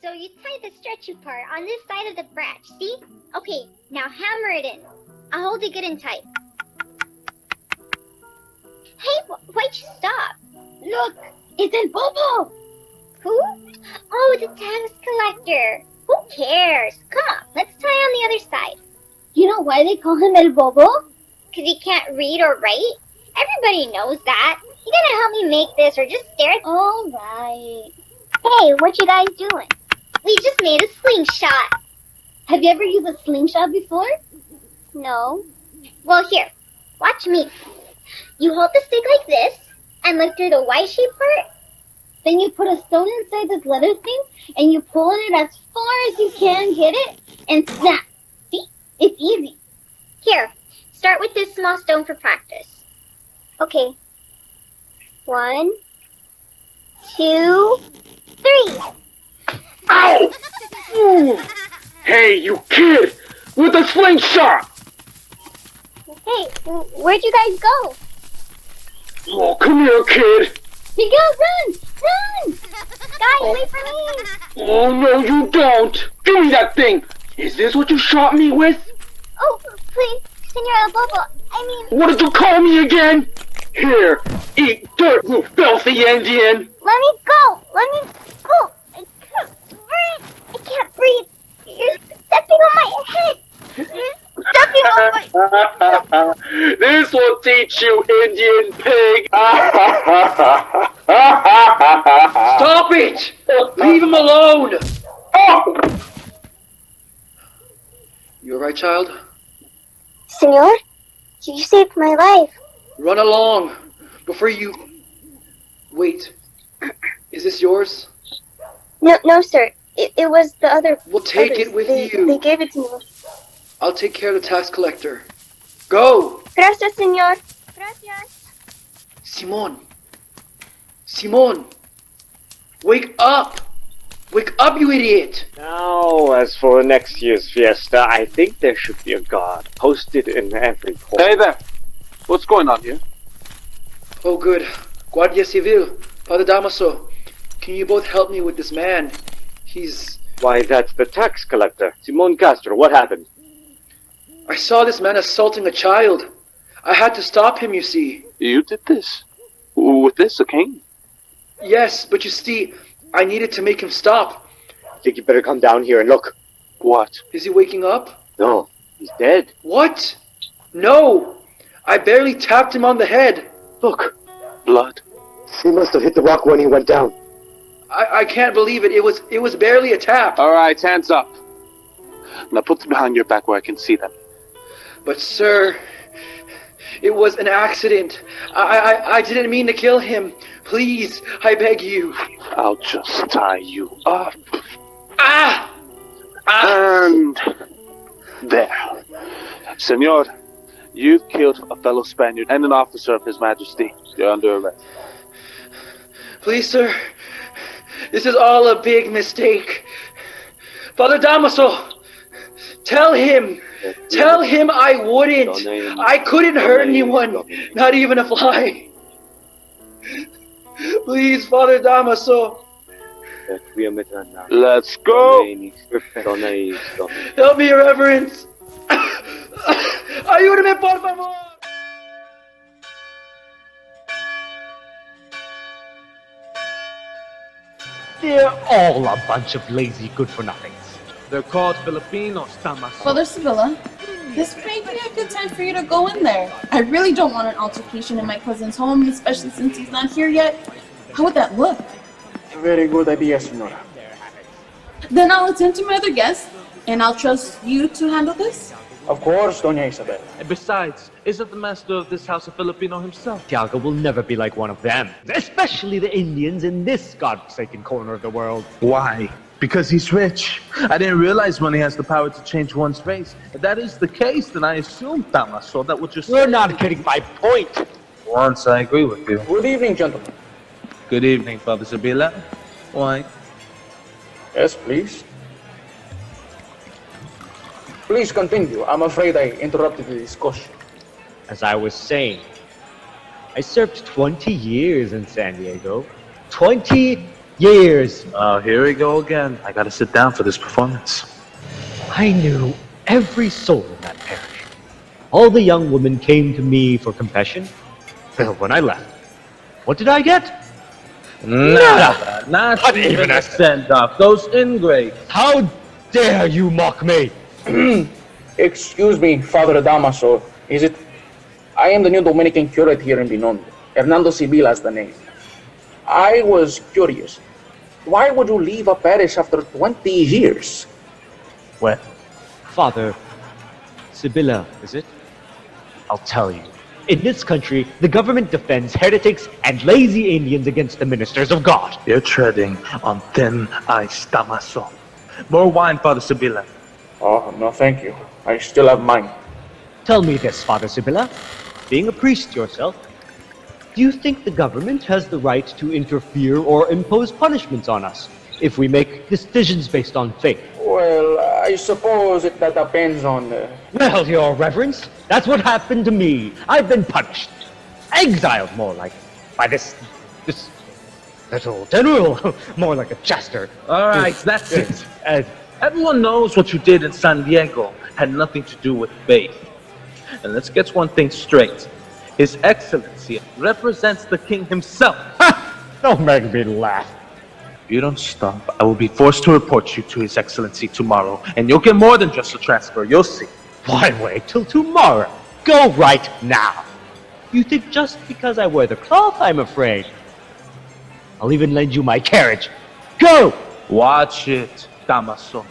So you tie the stretchy part on this side of the branch, see? Okay, now hammer it in. I'll hold it good and tight. Hey, why'd you stop? Look, it's El Bobo! Who? Oh, the tax collector. Who cares? Come on, let's tie on the other side. You know why they call him El Bobo? Because he can't read or write? Everybody knows that. You gotta help me make this or just stare at— All right. Hey, what you guys doing? We just made a slingshot. Have you ever used a slingshot before? No. Well, here, watch me. You hold the stick like this and look through the white shape part. Then you put a stone inside this leather thing and you pull it as far as you can, hit it, and snap. See? It's easy. Here, start with this small stone for practice. Okay. 1, 2, 3. Ow! Hey, you kid! With a slingshot! Hey, where'd you guys go? Oh, come here, kid! You go, run! Run! Guys, wait for me! Oh, no, you don't! Give me that thing! Is this what you shot me with? Oh, please, Senor El Bobo, I mean— What did you call me again? Here, eat dirt, you filthy Indian! Let me go! Let me go! I can't breathe! You're stepping on my head! You're stepping on my— This will teach you, Indian pig! Stop it! Leave him alone! You alright, child? Senor, you saved my life. Run along before you... Wait, is this yours? No, sir. It was the other— Well, take it with you. They gave it to me. I'll take care of the tax collector. Go! Gracias, senor. Gracias. Simon! Simon! Wake up! Wake up, you idiot! Now, as for next year's fiesta, I think there should be a guard posted in every corner. Hey there! What's going on here? Oh, good. Guardia Civil, Father Damaso, can you both help me with this man? He's... Why, that's the tax collector. Simon Castro, what happened? I saw this man assaulting a child. I had to stop him, you see. You did this? With this, a cane? Yes, but you see, I needed to make him stop. I think you better come down here and look. What? Is he waking up? No, he's dead. What? No! I barely tapped him on the head. Look, Blood? he must have hit the rock when he went down. I can't believe it. It was barely a tap. Alright, hands up. Now put them behind your back where I can see them. But sir, it was an accident. I didn't mean to kill him. Please, I beg you. I'll just tie you up. Ah! Ah! And... there. Senor, you've killed a fellow Spaniard and an officer of His Majesty. You're under arrest. Please, sir. This is all a big mistake. Father Damaso, tell him I wouldn't. I couldn't hurt anyone, not even a fly. Please, Father Damaso. Let's go! Help me, Your Reverence. Ayúdame, por favor. They're all a bunch of lazy good-for-nothings. They're called Filipinos, Damaso. Father Sevilla, this may be a good time for you to go in there. I really don't want an altercation in my cousin's home, especially since he's not here yet. How would that look? Very good idea, Senora. Then I'll attend to my other guests, and I'll trust you to handle this. Of course, Doña Isabel. And besides, isn't the master of this house a Filipino himself? Tiago will never be like one of them. Especially the Indians in this godforsaken corner of the world. Why? Because he's rich. I didn't realize money has the power to change one's face. If that is the case, then I assume, Damaso, that what you're saying... You're not getting my point. Once I agree with you. Good evening, gentlemen. Good evening, Father Sabila. Why? Yes, please. Please continue. I'm afraid I interrupted the discussion. As I was saying, I served 20 years in San Diego. 20 Years. Oh, here we go again. I gotta sit down for this performance. I knew every soul in that parish. All the young women came to me for confession. Well, when I left, what did I get? Nada. Not even a send-off. Those ingrates. How dare you mock me? Excuse me, Father Damaso. Is it? I am the new Dominican curate here in Binondo. Hernando Sibila is the name. I was curious. Why would you leave a parish after 20 years? Well, Father Sibila, is it? I'll tell you. In this country, the government defends heretics and lazy Indians against the ministers of God. You're treading on thin ice, Damaso. More wine, Father Sibila. Oh, no, thank you. I still have mine. Tell me this, Father Sibila. Being a priest yourself, do you think the government has the right to interfere or impose punishments on us if we make decisions based on faith? Well, I suppose that depends on... Well, your reverence, that's what happened to me. I've been punished. Exiled, more like, by this little general. More like a jester. All right, that's it. Everyone knows what you did in San Diego had nothing to do with faith. And let's get one thing straight. His Excellency represents the king himself. Don't make me laugh. If you don't stop, I will be forced to report you to His Excellency tomorrow, and you'll get more than just a transfer, you'll see. Why wait till tomorrow? Go right now. You think just because I wear the cloth, I'm afraid? I'll even lend you my carriage. Go! Watch it, Damaso.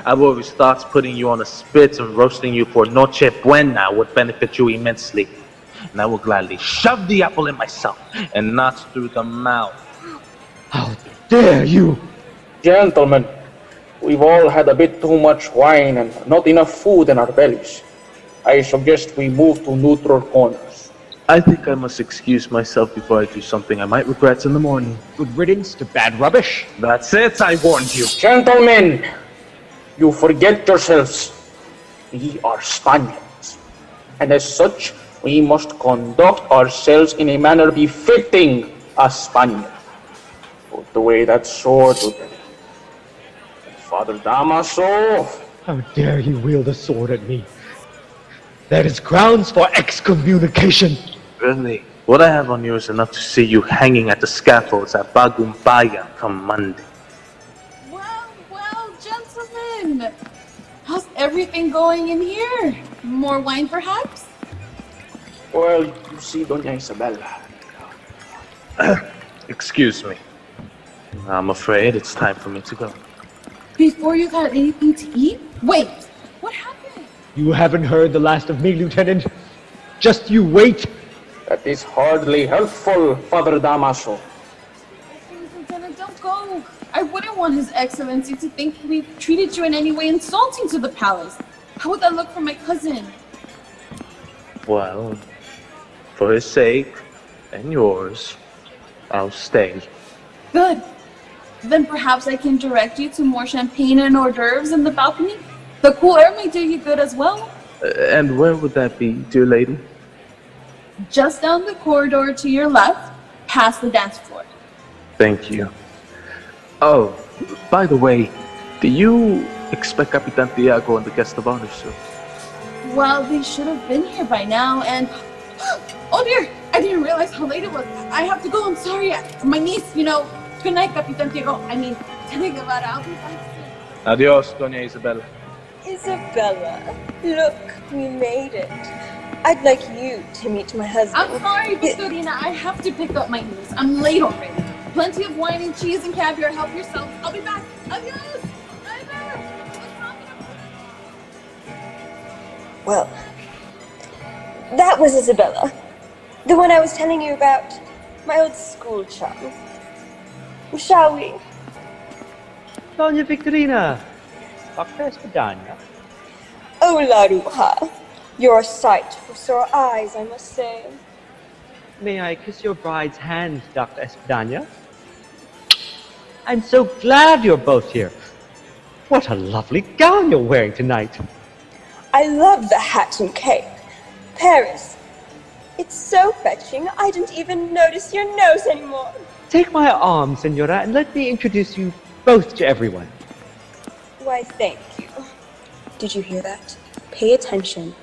I've always thought putting you on a spit and roasting you for Noche Buena would benefit you immensely. And I will gladly shove the apple in myself and not through the mouth. How dare you! Gentlemen, we've all had a bit too much wine and not enough food in our bellies. I suggest we move to neutral corners. I think I must excuse myself before I do something I might regret in the morning. Good riddance to bad rubbish. That's it, I warned you. Gentlemen, you forget yourselves. We are Spaniards, and as such, we must conduct ourselves in a manner befitting a Spaniard. Put away that sword, Father Damaso. How dare you wield a sword at me? That is grounds for excommunication. Really? What I have on you is enough to see you hanging at the scaffolds at Bagumbaya come Monday. Well, gentlemen. How's everything going in here? More wine, perhaps? Well, you see, Doña Isabella. Excuse me. I'm afraid it's time for me to go. Before you've had anything to eat? Wait, what happened? You haven't heard the last of me, Lieutenant. Just you wait. That is hardly helpful, Father Damaso. Please, Lieutenant, don't go. I wouldn't want His Excellency to think we treated you in any way insulting to the palace. How would that look for my cousin? Well, for his sake and yours, I'll stay. Good. Then perhaps I can direct you to more champagne and hors d'oeuvres in the balcony? The cool air may do you good as well. And where would that be, dear lady? Just down the corridor to your left, past the dance floor. Thank you. Oh, by the way, do you expect Capitan Tiago and the guest of honor soon? Well, they should have been here by now, and... Oh dear! I didn't realize how late it was. I have to go, I'm sorry. My niece, Good night, Capitan Tiago. Tele Guevara, I'll be back soon. Adios, Doña Isabella. Isabella, look, we made it. I'd like you to meet my husband. I'm sorry, Victorina. I have to pick up my niece. I'm late already. Plenty of wine and cheese and caviar. Help yourself. I'll be back. Adios! Well, that was Isabella. The one I was telling you about. My old school chum. Shall we? Doña Victorina. Dr. Espadanya. Oh, La Ruja. You're a sight for sore eyes, I must say. May I kiss your bride's hand, Dr. Espadanya? I'm so glad you're both here. What a lovely gown you're wearing tonight. I love the hat and cape. Paris. It's so fetching, I didn't even notice your nose anymore. Take my arm, Senora, and let me introduce you both to everyone. Why, thank you. Did you hear that? Pay attention.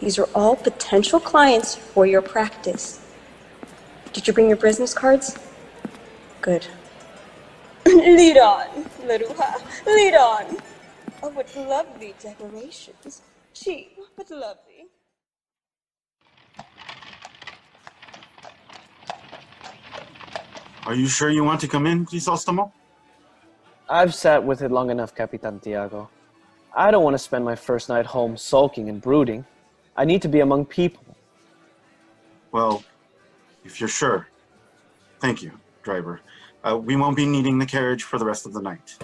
These are all potential clients for your practice. Did you bring your business cards? Good. Lead on, Laruja. Lead on. Oh, what lovely decorations. Cheap, but lovely. Are you sure you want to come in, Crisostomo? I've sat with it long enough, Capitan Tiago. I don't want to spend my first night home sulking and brooding. I need to be among people. Well, if you're sure. Thank you, driver. We won't be needing the carriage for the rest of the night.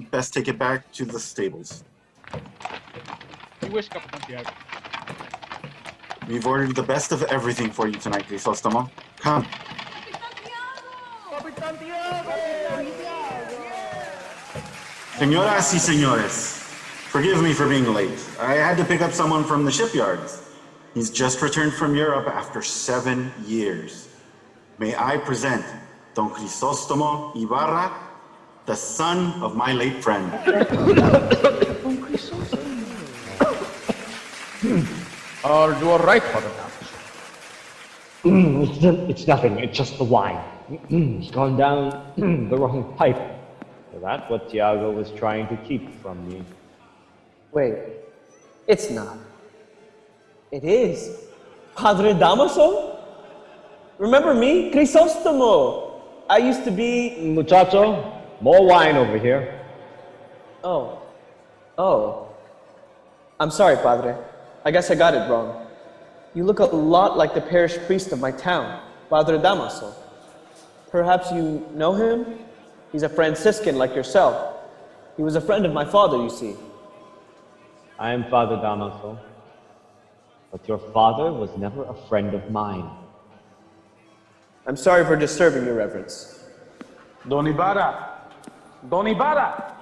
Best take it back to the stables. You wish, Capitan Tiago. We've ordered the best of everything for you tonight, Crisostomo. Come. Señoras y señores, forgive me for being late. I had to pick up someone from the shipyards. He's just returned from Europe after 7 years. May I present Don Crisostomo Ibarra, the son of my late friend. You are right, Father Damaso. It's nothing, it's just the wine. It's gone down the wrong pipe. Is that what Tiago was trying to keep from me? Wait, it's not. It is. Padre Damaso? Remember me? Crisostomo! I used to be... Muchacho, more wine over here. Oh. I'm sorry, Padre. I guess I got it wrong. You look a lot like the parish priest of my town, Father Damaso. Perhaps you know him? He's a Franciscan like yourself. He was a friend of my father, you see. I am Father Damaso, but your father was never a friend of mine. I'm sorry for disturbing your reverence. Don Ibarra! Don Ibarra!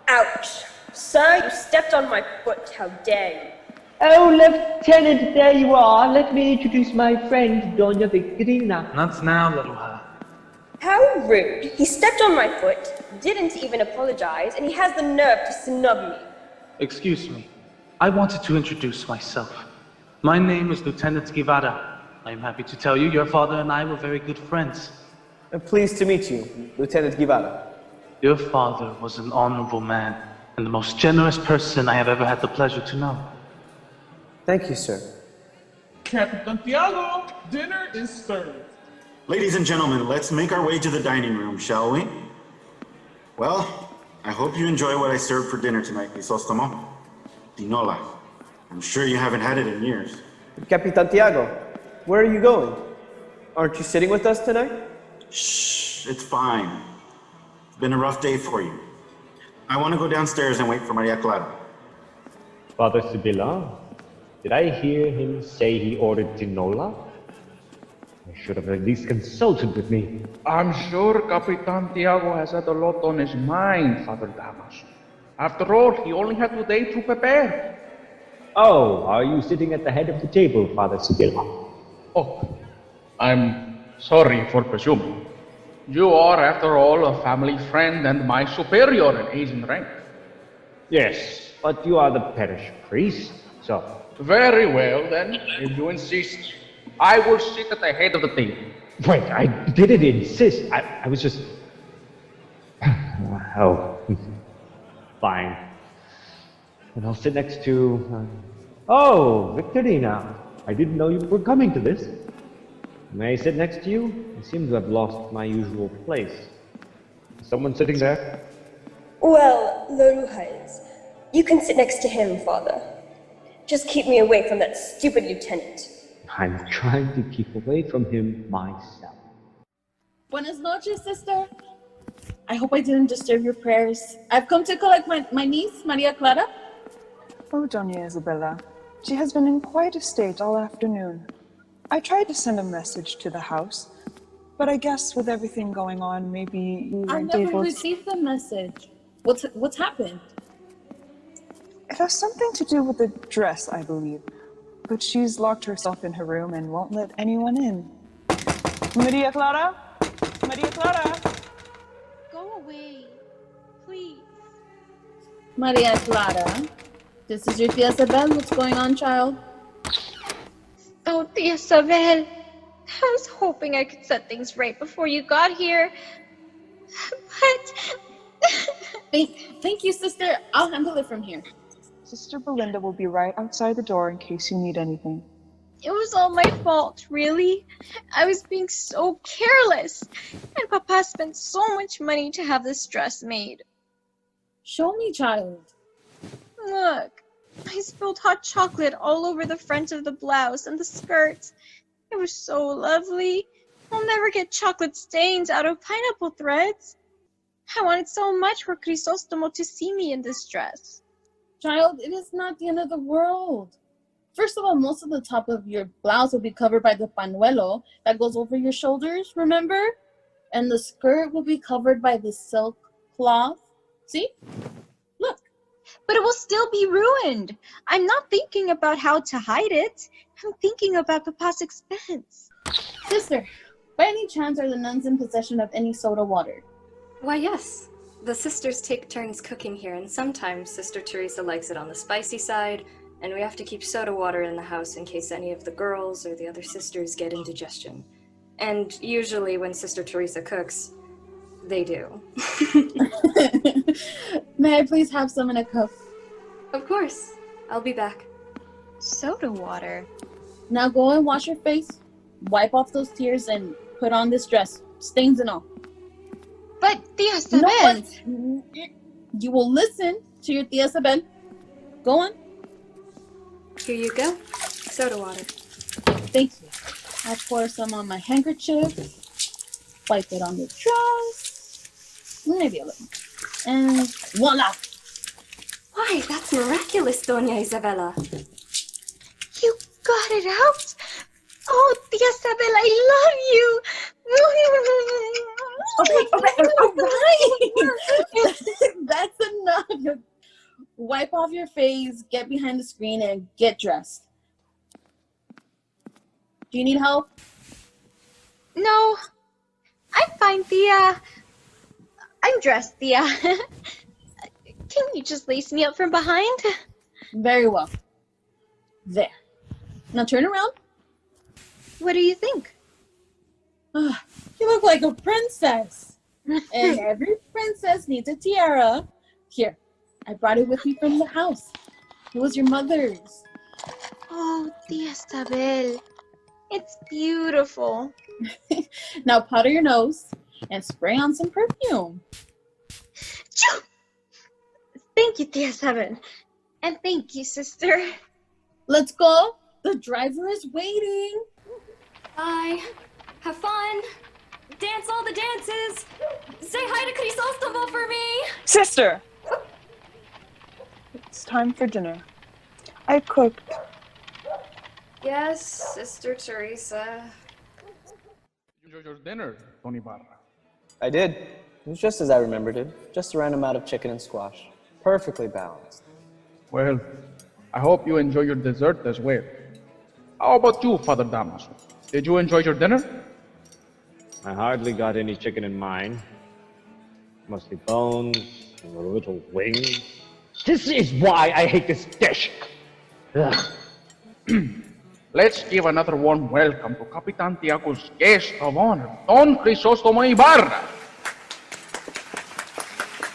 Ouch! Sir, you stepped on my foot. How dare you? Oh, Lieutenant, there you are. Let me introduce my friend, Doña Victorina. Not now, Laruja. How rude. He stepped on my foot, didn't even apologize, and he has the nerve to snub me. Excuse me. I wanted to introduce myself. My name is Lieutenant Guevara. I am happy to tell you your father and I were very good friends. Pleased to meet you, Lieutenant Guevara. Your father was an honorable man and the most generous person I have ever had the pleasure to know. Thank you, sir. Capitan Tiago, dinner is served. Ladies and gentlemen, let's make our way to the dining room, shall we? Well, I hope you enjoy what I served for dinner tonight, Crisostomo. Tinola. I'm sure you haven't had it in years. Capitan Tiago, where are you going? Aren't you sitting with us tonight? Shh, it's fine. It's been a rough day for you. I want to go downstairs and wait for Maria Clara. Father Sibilla, did I hear him say he ordered tinola? He should have at least consulted with me. I'm sure Capitan Tiago has had a lot on his mind, Father Damaso. After all, he only had today to prepare. Oh, are you sitting at the head of the table, Father Sibilla? Oh, I'm sorry for presuming. You are, after all, a family friend and my superior in age and rank. Yes, but you are the parish priest, so... Very well, then, if you insist. I will sit at the head of the table. Wait, I didn't insist. I was just... Oh, fine. And I'll sit next to... Oh, Victorina. I didn't know you were coming to this. May I sit next to you? I seem to have lost my usual place. Is someone sitting there? Well, Laruja is. You can sit next to him, Father. Just keep me away from that stupid lieutenant. I'm trying to keep away from him myself. Buenas noches, sister. I hope I didn't disturb your prayers. I've come to collect my niece, Maria Clara. Oh, Doña Isabella. She has been in quite a state all afternoon. I tried to send a message to the house, but I guess with everything going on, maybe you weren't I never able to... received the message. What's happened? It has something to do with the dress, I believe. but she's locked herself in her room and won't let anyone in. Maria Clara? Maria Clara? Go away, please. Maria Clara, this is your Tia Isabel. What's going on, child? Oh, Tia Isabel. I was hoping I could set things right before you got here. But... Thank you, sister. I'll handle it from here. Sister Belinda will be right outside the door in case you need anything. It was all my fault, really. I was being so careless. And Papa spent so much money to have this dress made. Show me, child. Look, I spilled hot chocolate all over the front of the blouse and the skirt. It was so lovely. I'll never get chocolate stains out of pineapple threads. I wanted so much for Crisostomo to see me in this dress. Child, it is not the end of the world. First of all, most of the top of your blouse will be covered by the pañuelo that goes over your shoulders, remember? And the skirt will be covered by the silk cloth. See? Look. But it will still be ruined. I'm not thinking about how to hide it. I'm thinking about Papa's expense. Sister, by any chance are the nuns in possession of any soda water? Why, yes. The sisters take turns cooking here, and sometimes Sister Teresa likes it on the spicy side, and we have to keep soda water in the house in case any of the girls or the other sisters get indigestion. And usually when Sister Teresa cooks, they do. May I please have some in a cup? Of course. I'll be back. Soda water? Now go and wash your face, wipe off those tears, and put on this dress, stains and all. But Tia Isabel... No, you will listen to your Tia Isabel. Go on. Here you go. Soda water. Thank you. I'll pour some on my handkerchief, wipe it on the dress, maybe a little. And voila! Why, that's miraculous, Doña Isabella. You got it out? Oh, Tia Isabel, I love you! Okay. That's enough. Wipe off your face, get behind the screen, and get dressed. Do you need help? No. I'm fine, Tia. I'm dressed, Tia. Can you just lace me up from behind? Very well. There. Now turn around. What do you think? You look like a princess. And every princess needs a tiara. Here, I brought it with me from the house. It was your mother's. Oh, Tia Isabel. It's beautiful. Now powder your nose and spray on some perfume. Thank you, Tia Isabel. And thank you, sister. Let's go. The driver is waiting. Bye. Have fun. Dance all the dances. Say hi to Crisostomo for me. Sister! It's time for dinner. I cooked. Yes, Sister Teresa. You enjoyed your dinner, Don Ibarra? I did. It was just as I remembered it. Just a random amount of chicken and squash. Perfectly balanced. Well, I hope you enjoy your dessert as well. How about you, Father Damaso? Did you enjoy your dinner? I hardly got any chicken in mine. Mostly bones and a little wing. This is why I hate this dish. Ugh. Let's give another warm welcome to Capitan Tiago's guest of honor, Don Crisostomo Ibarra.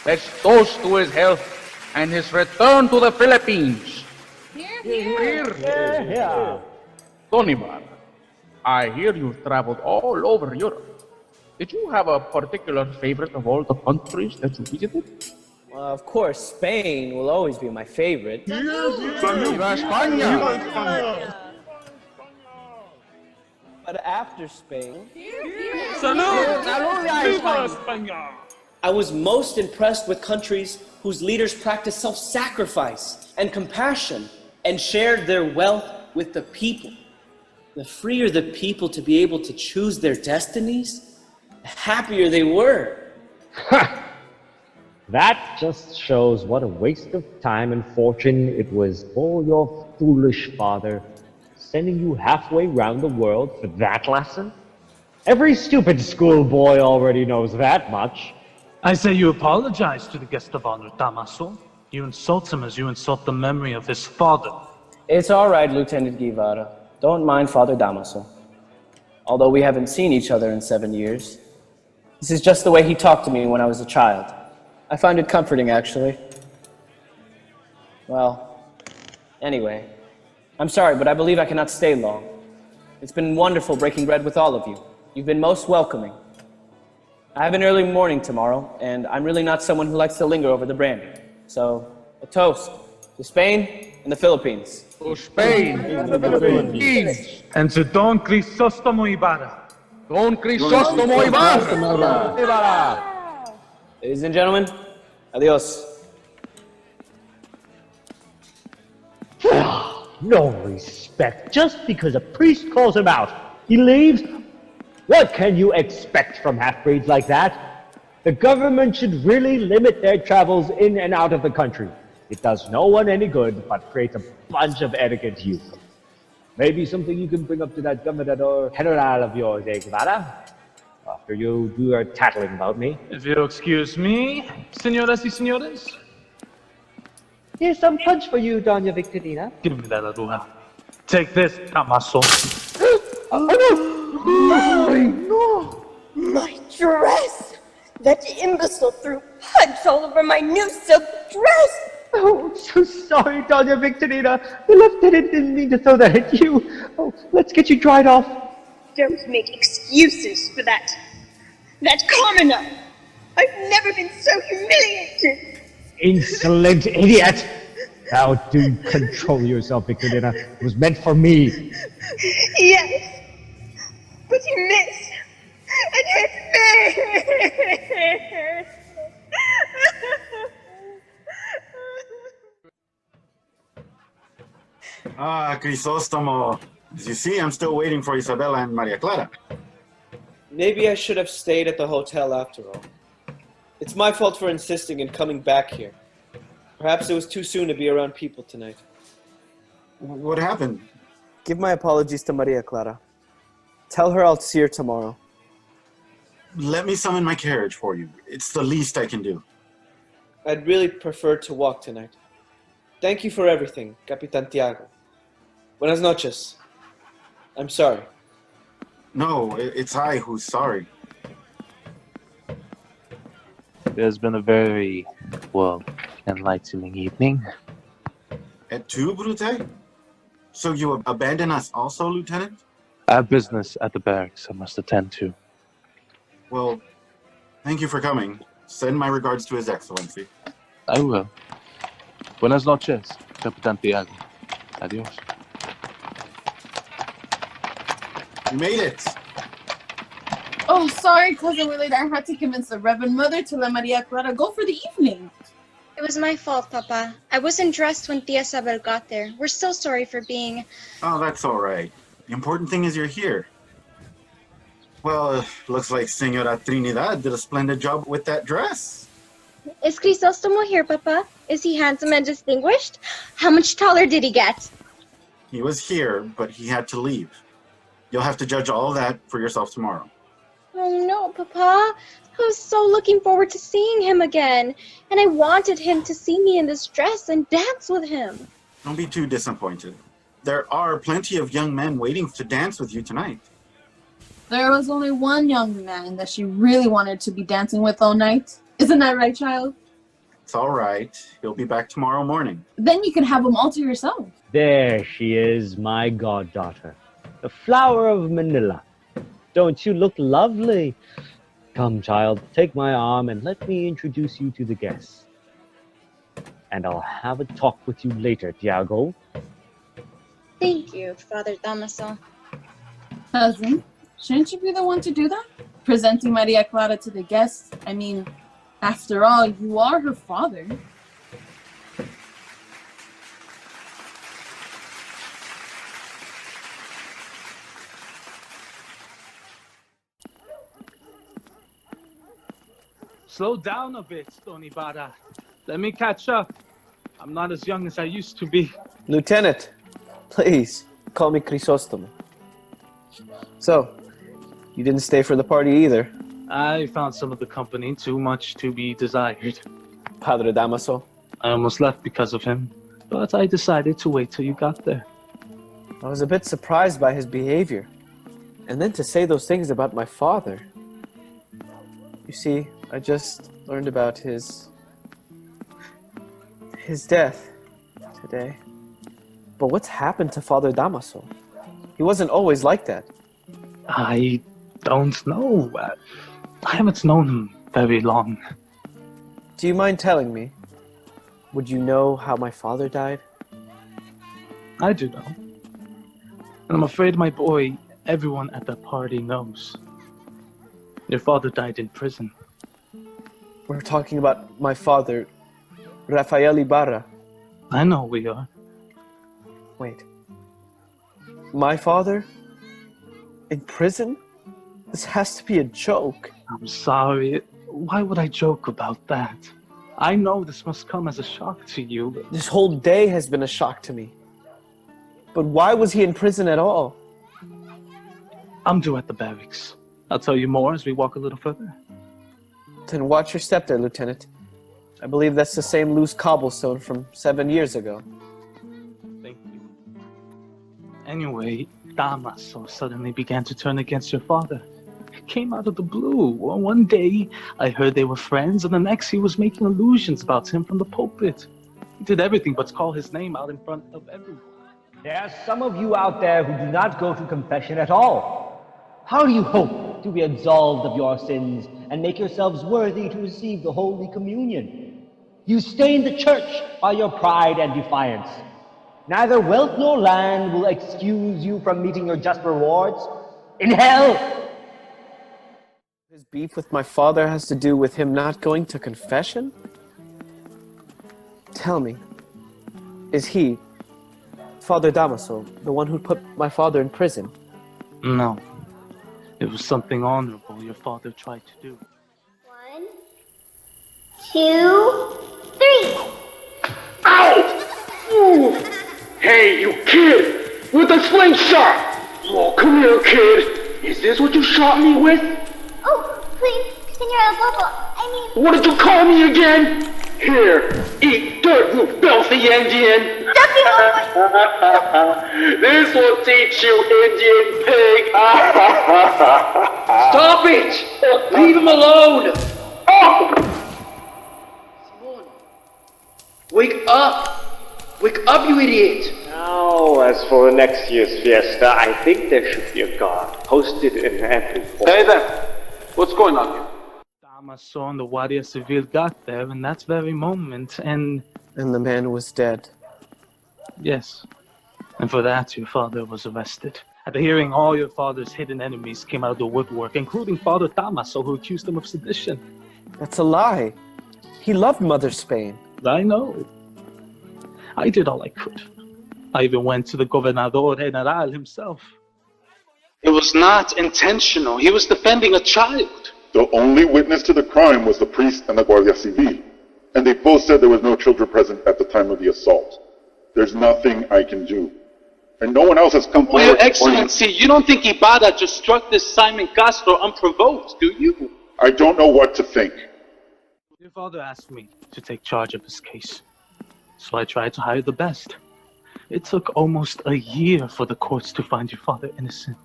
Let's toast to his health and his return to the Philippines. Here. Don Ibarra, I hear you've traveled all over Europe. Did you have a particular favorite of all the countries that you visited? Of course, Spain will always be my favorite. Viva España! But after Spain... I was most impressed with countries whose leaders practiced self-sacrifice and compassion and shared their wealth with the people. The freer the people to be able to choose their destinies, the happier they were. That just shows what a waste of time and fortune it was for your foolish father Sending you halfway round the world for that lesson? Every stupid schoolboy already knows that much. I say you apologize to the guest of honor, Damaso. You insult him as you insult the memory of his father. It's all right, Lieutenant Guevara. Don't mind Father Damaso. Although we haven't seen each other in 7 years. This is just the way he talked to me when I was a child. I find it comforting, actually. Well, anyway, I'm sorry, but I believe I cannot stay long. It's been wonderful breaking bread with all of you. You've been most welcoming. I have an early morning tomorrow, and I'm really not someone who likes to linger over the brandy. So, a toast to Spain and the Philippines. To Spain and the Philippines. And to Don Crisostomo Ibarra. Don Crisostomo Ibarra. Ladies and gentlemen, adios. No respect. Just because a priest calls him out, he leaves? What can you expect from half-breeds like that? The government should really limit their travels in and out of the country. It does no one any good, but creates a bunch of arrogant youth. Maybe something you can bring up to that Gobernador General of yours, Guevara? After you do your tattling about me. If you'll excuse me, señoras y señores. Here's some punch for you, Doña Victorina. Give me that, Aruja. Take this, Damaso. No! My dress! That imbecile threw punch all over my new silk dress! Oh, I'm so sorry, Doña Victorina. The lieutenant didn't mean to throw that at you. Oh, let's get you dried off. Don't make excuses for that commoner! I've never been so humiliated! Insolent idiot! How do you control yourself, Victorina? It was meant for me. Yes, but you missed, and hit me! Crisostomo. As you see, I'm still waiting for Isabella and Maria Clara. Maybe I should have stayed at the hotel after all. It's my fault for insisting and coming back here. Perhaps it was too soon to be around people tonight. What happened? Give my apologies to Maria Clara. Tell her I'll see her tomorrow. Let me summon my carriage for you. It's the least I can do. I'd really prefer to walk tonight. Thank you for everything, Capitan Tiago. Buenas noches. I'm sorry. No, it's I who's sorry. It has been a very, enlightening evening. At 2, Brute? So you abandon us also, Lieutenant? I have business at the barracks I must attend to. Well, thank you for coming. Send my regards to His Excellency. I will. Buenas noches, Capitan Tiago. Adios. You made it! Oh, sorry, Cousin Willard. I had to convince the Reverend Mother to let Maria Clara go for the evening. It was my fault, Papa. I wasn't dressed when Tia Isabel got there. We're so sorry for being... Oh, that's all right. The important thing is you're here. Well, looks like Senora Trinidad did a splendid job with that dress. Is Crisostomo here, Papa? Is he handsome and distinguished? How much taller did he get? He was here, but he had to leave. You'll have to judge all of that for yourself tomorrow. Oh no, Papa. I was so looking forward to seeing him again. And I wanted him to see me in this dress and dance with him. Don't be too disappointed. There are plenty of young men waiting to dance with you tonight. There was only one young man that she really wanted to be dancing with all night. Isn't that right, child? It's all right. He'll be back tomorrow morning. Then you can have them all to yourself. There she is, my goddaughter. The flower of Manila. Don't you look lovely? Come, child, take my arm and let me introduce you to the guests. And I'll have a talk with you later, Tiago. Thank you, Father Damaso. Cousin, shouldn't you be the one to do that? Presenting Maria Clara to the guests? I mean, after all, you are her father. Slow down a bit, Don Ibarra. Let me catch up. I'm not as young as I used to be. Lieutenant, please. Call me Crisostomo. So, you didn't stay for the party either. I found some of the company too much to be desired. Padre Damaso? I almost left because of him, but I decided to wait till you got there. I was a bit surprised by his behavior. And then to say those things about my father. You see, I just learned about his death today. But what's happened to Father Damaso? He wasn't always like that. I don't know. I haven't known him very long. Do you mind telling me? Would you know how my father died? I do know. And I'm afraid my boy, everyone at that party knows. Your father died in prison. We're talking about my father, Rafael Ibarra. I know we are. Wait. My father? In prison? This has to be a joke. I'm sorry. Why would I joke about that? I know this must come as a shock to you. This whole day has been a shock to me. But why was he in prison at all? I'm due at the barracks. I'll tell you more as we walk a little further. Then watch your step there, Lieutenant. I believe that's the same loose cobblestone from 7 years ago. Thank you. Anyway, Damaso suddenly began to turn against your father. It came out of the blue. One day, I heard they were friends, and the next he was making allusions about him from the pulpit. He did everything but call his name out in front of everyone. There are some of you out there who do not go to confession at all. How do you hope to be absolved of your sins and make yourselves worthy to receive the Holy Communion? You stain the church by your pride and defiance. Neither wealth nor land will excuse you from meeting your just rewards. In hell! His beef with my father has to do with him not going to confession? Tell me, is he, Father Damaso, the one who put my father in prison? No. It was something honorable your father tried to do. 1, 2, 3. Ow! Hey, you kid! With a slingshot! Oh, come here, kid! Is this what you shot me with? Oh, please, Senora Bobo, I mean... What did you call me again? Here, eat dirt, you filthy Indian! This will teach you, Indian pig! Stop it! Leave him alone! Wake up! Wake up, you idiot! Now, as for next year's fiesta, I think there should be a guard posted in every port. Hey there! What's going on here? Damaso and the Guardia Civil got there in that very moment, and... And the man was dead. Yes. And for that, your father was arrested. At the hearing, all your father's hidden enemies came out of the woodwork, including Father Damaso, who accused him of sedition. That's a lie. He loved Mother Spain. I know. I did all I could. I even went to the Gobernador General himself. It was not intentional. He was defending a child. The only witness to the crime was the priest and the Guardia Civil, and they both said there was no children present at the time of the assault. There's nothing I can do. And no one else has come forward. Well, Your Excellency, you don't think Ibarra just struck this Simon Castro unprovoked, do you? I don't know what to think. Your father asked me to take charge of his case, so I tried to hire the best. It took almost a year for the courts to find your father innocent.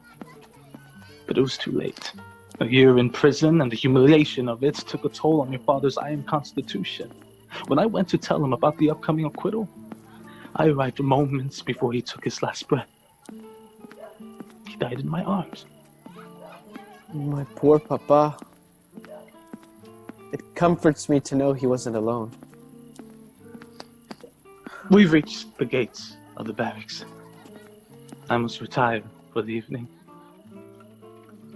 But it was too late. A year in prison and the humiliation of it took a toll on your father's iron constitution. When I went to tell him about the upcoming acquittal, I arrived moments before he took his last breath. He died in my arms. My poor papa. It comforts me to know he wasn't alone. We've reached the gates of the barracks. I must retire for the evening.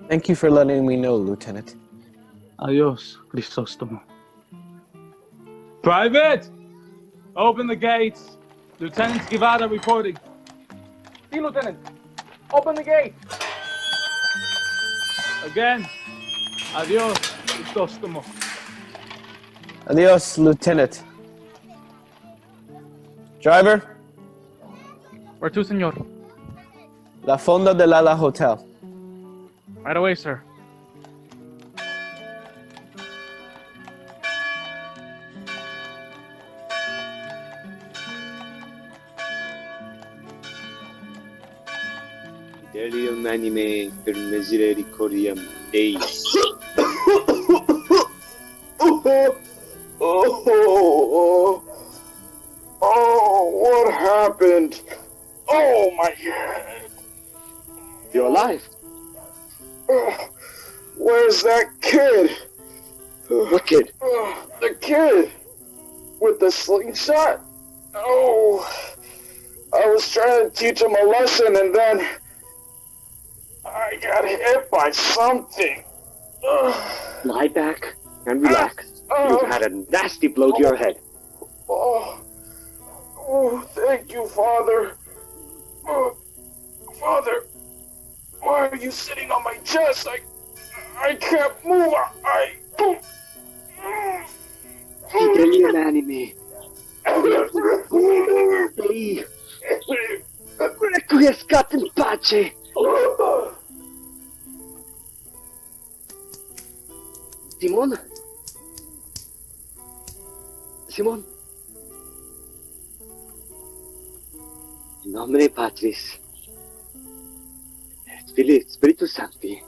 Thank you for letting me know, Lieutenant. Adios, Crisostomo. Private! Open the gates. Lieutenant Guevara reporting. See, Lieutenant. Open the gate. Again. Adios, Crisostomo. Adios, Lieutenant. Driver? Where to, senor? La Fonda de la Hotel. Right away, sir. Delium anime per misericordiam Dei. Oh, what happened? Oh, my head. You're alive. Where's that kid? What kid? The kid with the slingshot. Oh, I was trying to teach him a lesson and then I got hit by something. Lie back and relax. You've had a nasty blow to your head. Oh, thank you, Father. Father, why are you sitting on my chest? I can't move. Delium anime. Dei. Requiescat in pace. Simon? Simon? In nomine Patris, et Filii, et Spiritus Sancti.